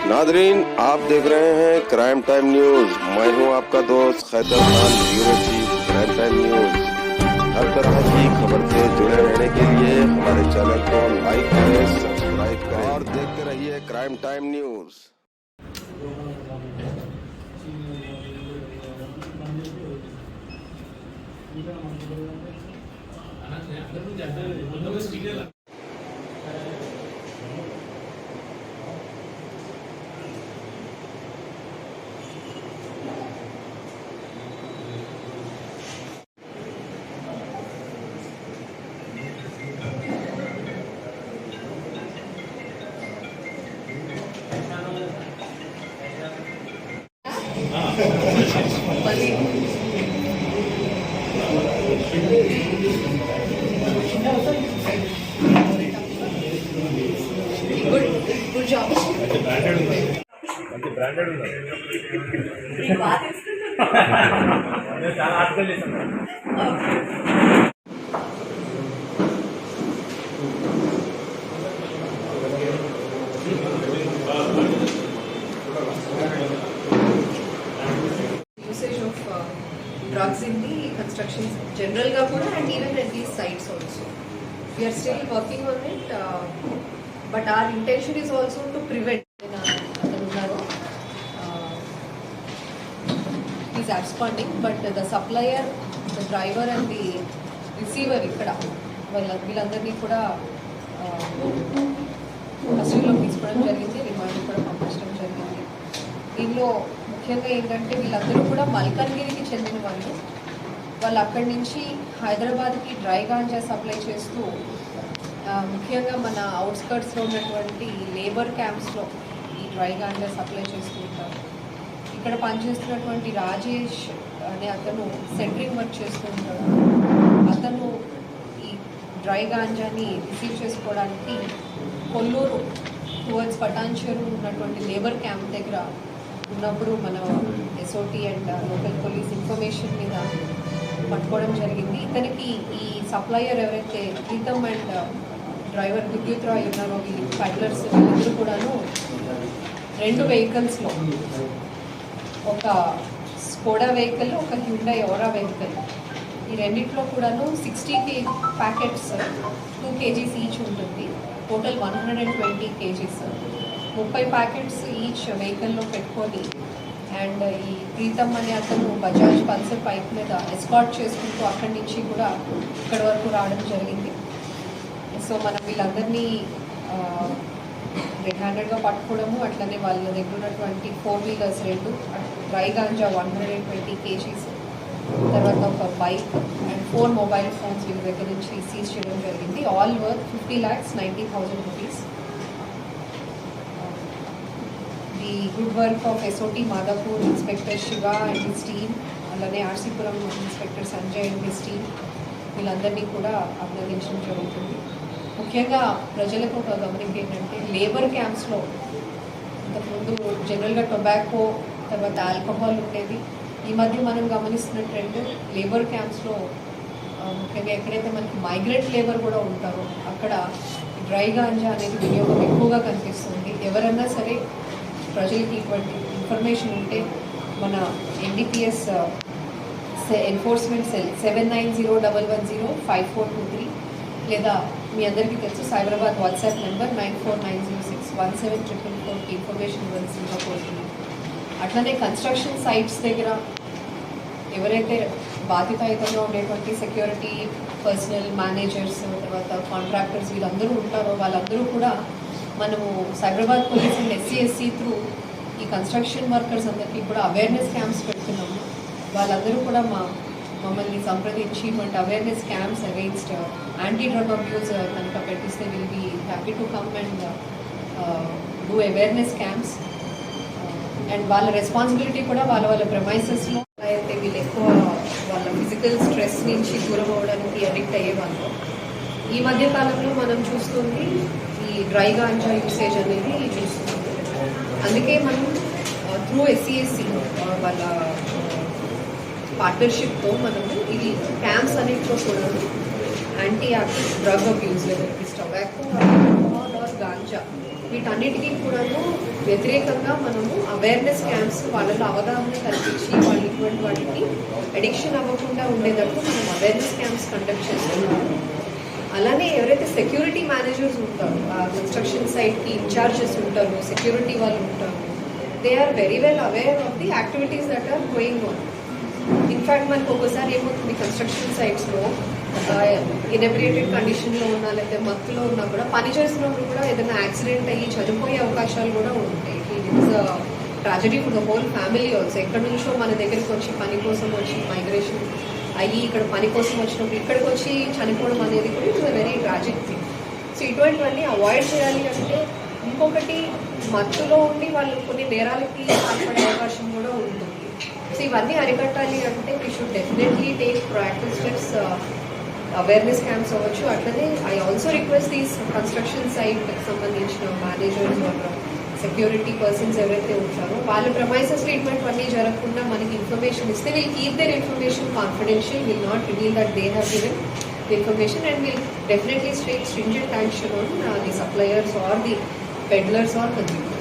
Nadreen, आप देख रहे हैं क्राइम टाइम न्यूज। मैं हूं आपका दोस्त Khaitar Khan, bureau chief crime time news. हर तरह की खबर से जुड़े रहने के लिए हमारे चैनल को लाइक करें, सब्सक्राइब करें और देखते रहिए crime time news. Good job. Branded చాలా ఆర్టికల్ చేశాను. Usage of drugs in the construction general ga kuda and even at these sites also. We are still working on it, but our intention is also to prevent. He's absconding, but the supplier, the driver and the receiver ikkada వీళ్ళందరినీ కూడా కస్టడీలో తీసుకోవడం జరిగింది, remand కూడా పంపించడం జరిగింది. దీనిలో ముఖ్యంగా ఏంటంటే వీళ్ళందరూ కూడా మల్కన్గిరికి చెందిన వాళ్ళు అక్కడి నుంచి హైదరాబాద్కి డ్రై గాంజా సప్లై చేస్తూ ముఖ్యంగా మన అవుట్స్కర్ట్స్లో ఉన్నటువంటి లేబర్ క్యాంప్స్లో ఈ డ్రై గాంజా సప్లై చేస్తూ ఉంటారు. ఇక్కడ పనిచేస్తున్నటువంటి రాజేష్ అనే అతను సెంట్రింగ్ వర్క్ చేస్తూ ఉంటాడు. అతను ఈ డ్రై గాంజాని రిసీవ్ చేసుకోవడానికి కొల్లూరు టువర్డ్స్ పటాన్చెరు ఉన్నటువంటి లేబర్ క్యాంప్ దగ్గర ఉన్నప్పుడు మన SOT and local police information మీద పట్టుకోవడం జరిగింది. ఇతనికి ఈ సప్లయర్ ఎవరైతే ప్రీతం అండ్ డ్రైవర్ విద్యుత్ రాయ్ ఉన్నారో ఈ పెడ్లర్స్ వీళ్ళందరూ కూడాను 2 వెహికల్స్లో, ఒక స్కోడా వెహికల్, ఒక హ్యుండై ఓరా వెహికల్, ఈ రెండిట్లో కూడాను 60 ప్యాకెట్స్ 2 kgs ఈచ్ ఉంటుంది. టోటల్ 120 kgs, 30 ప్యాకెట్స్ ఈచ్ వెహికల్లో పెట్టుకొని అండ్ ఈ ప్రీతం అనే అతను బజాజ్ పల్సర్ బైక్ మీద ఎస్కార్ట్ చేసుకుంటూ అక్కడి నుంచి కూడా ఇక్కడి వరకు రావడం జరిగింది. సో మనం వీళ్ళందరినీ రెడ్ హ్యాండెడ్గా పట్టుకోవడము, అట్లనే వాళ్ళ దగ్గర ఉన్నటువంటి 4 వీలర్స్ 2, డ్రై గాంజా 120 kgs, తర్వాత ఒక బైక్ అండ్ 4 మొబైల్ ఫోన్స్ వీళ్ళ దగ్గర నుంచి సీజ్ చేయడం జరిగింది. All worth 50,90,000 rupees. The good work of SOT Madhapur inspector Shiva and his team, అలానే RC Puram inspector Sanjay and his team, వీళ్ళందరినీ కూడా అభినందించడం జరుగుతుంది. ముఖ్యంగా ప్రజలకు ఒక గమనిక ఏంటంటే లేబర్ క్యాంప్స్లో ఇంతకుముందు జనరల్గా టొబాకో తర్వాత ఆల్కహాల్ ఉండేది. ఈ మధ్య మనం గమనిస్తున్న ట్రెండ్ లేబర్ క్యాంప్స్లో ముఖ్యంగా ఎక్కడైతే మనకి మైగ్రెంట్ లేబర్ కూడా ఉంటారో అక్కడ డ్రై గాంజా అనేది వినియోగం ఎక్కువగా కనిపిస్తుంది. ఎవరన్నా సరే ప్రజలకి ఇటువంటి ఇన్ఫర్మేషన్ ఉంటే మన ఎన్డీపీఎస్ ఎన్ఫోర్స్మెంట్ సెల్ 7901105423 లేదా మీ అందరికీ తెలుసు సైబరాబాద్ వాట్సాప్ నెంబర్ 9490617444కి ఇన్ఫర్మేషన్ ఇవ్వాల్సిందిగా కోరుతున్నాం. అట్లనే కన్స్ట్రక్షన్ సైట్స్ దగ్గర ఎవరైతే బాధ్యతాయుతంగా ఉండేటువంటి సెక్యూరిటీ పర్సనల్ మేనేజర్స్ తర్వాత కాంట్రాక్టర్స్ వీళ్ళందరూ ఉంటారో వాళ్ళందరూ కూడా మనము Cyberabad police and SC through ఈ కన్స్ట్రక్షన్ వర్కర్స్ అందరికీ కూడా అవేర్నెస్ క్యాంప్స్ పెడుతున్నాము. వాళ్ళందరూ కూడా మమ్మల్ని సంప్రదించి ఇటువంటి awareness camps against anti drug abuse కనుక పెట్టిస్తే will be happy to come and do awareness camps. And వాళ్ళ రెస్పాన్సిబిలిటీ కూడా వాళ్ళ ప్రెమైసెస్లో అయితే వీళ్ళు ఎక్కువ వాళ్ళ ఫిజికల్ స్ట్రెస్ నుంచి దూరం అవ్వడానికి అడిక్ట్ అయ్యేవాళ్ళు. ఈ మధ్య కాలంలో మనం చూస్తుంది ఈ డ్రై గాంజా యూసేజ్ అనేది చూస్తుంది. అందుకే మనం త్రూ SC వాళ్ళ పార్ట్నర్షిప్తో మనము ఇది క్యాంప్స్ అన్నింటిలో కూడా anti active drug abuse, whether it is tobacco, alcohol or ganja, వీటన్నిటికీ కూడాను వ్యతిరేకంగా మనము అవేర్నెస్ క్యాంప్స్ వాళ్ళలో అవగాహన కల్పించి వాళ్ళు ఇటువంటి వాటికి అడిక్షన్ అవ్వకుండా ఉండేటట్టు మనం అవేర్నెస్ క్యాంప్స్ కండక్ట్ చేస్తున్నాము. అలానే ఎవరైతే సెక్యూరిటీ మేనేజర్స్ ఉంటారో, ఆ కన్స్ట్రక్షన్ సైట్కి ఇన్ఛార్జెస్ ఉంటారు, సెక్యూరిటీ వాళ్ళు ఉంటారు, they are very well aware of the activities that are going on. In fact మనకు ఒకసారి ఏమవుతుంది, కన్స్ట్రక్షన్ సైట్స్లో ఇనబిలిటెడ్ కండిషన్లో ఉన్నా లేకపోతే మత్తులో ఉన్నా కూడా పని చేసినప్పుడు కూడా ఏదైనా యాక్సిడెంట్ అయ్యి చనిపోయే అవకాశాలు కూడా ఉంటాయి. It is tragedy for the whole family also. ఎక్కడి నుంచో మన దగ్గరికి వచ్చి పని కోసం వచ్చి మైగ్రేషన్ అయ్యి ఇక్కడ పని కోసం వచ్చినప్పుడు ఇక్కడికి వచ్చి చనిపోవడం అనేది కూడా it's a very tragic thing. So ఇటువంటివన్నీ అవాయిడ్ చేయాలి అంటే, ఇంకొకటి మత్తులో ఉండి వాళ్ళు కొన్ని నేరాలకి పాల్పడే అవకాశం కూడా ఉంటుంది. సో ఇవన్నీ అరికట్టాలి అంటే we should definitely take proactive steps. Awareness camps అవ్వచ్చు. అట్లనే I also request these construction సైట్కి సంబంధించిన మేనేజర్స్ వాళ్ళ సెక్యూరిటీ పర్సన్స్ ఎవరైతే ఉంటారో వాళ్ళ ప్రమైసెస్లో ఇటువంటివన్నీ జరగకుండా మనకి ఇన్ఫర్మేషన్ ఇస్తే will keep their information confidential, will not reveal that they have given the information and will definitely take stringent action on the suppliers or the peddlers or consumers.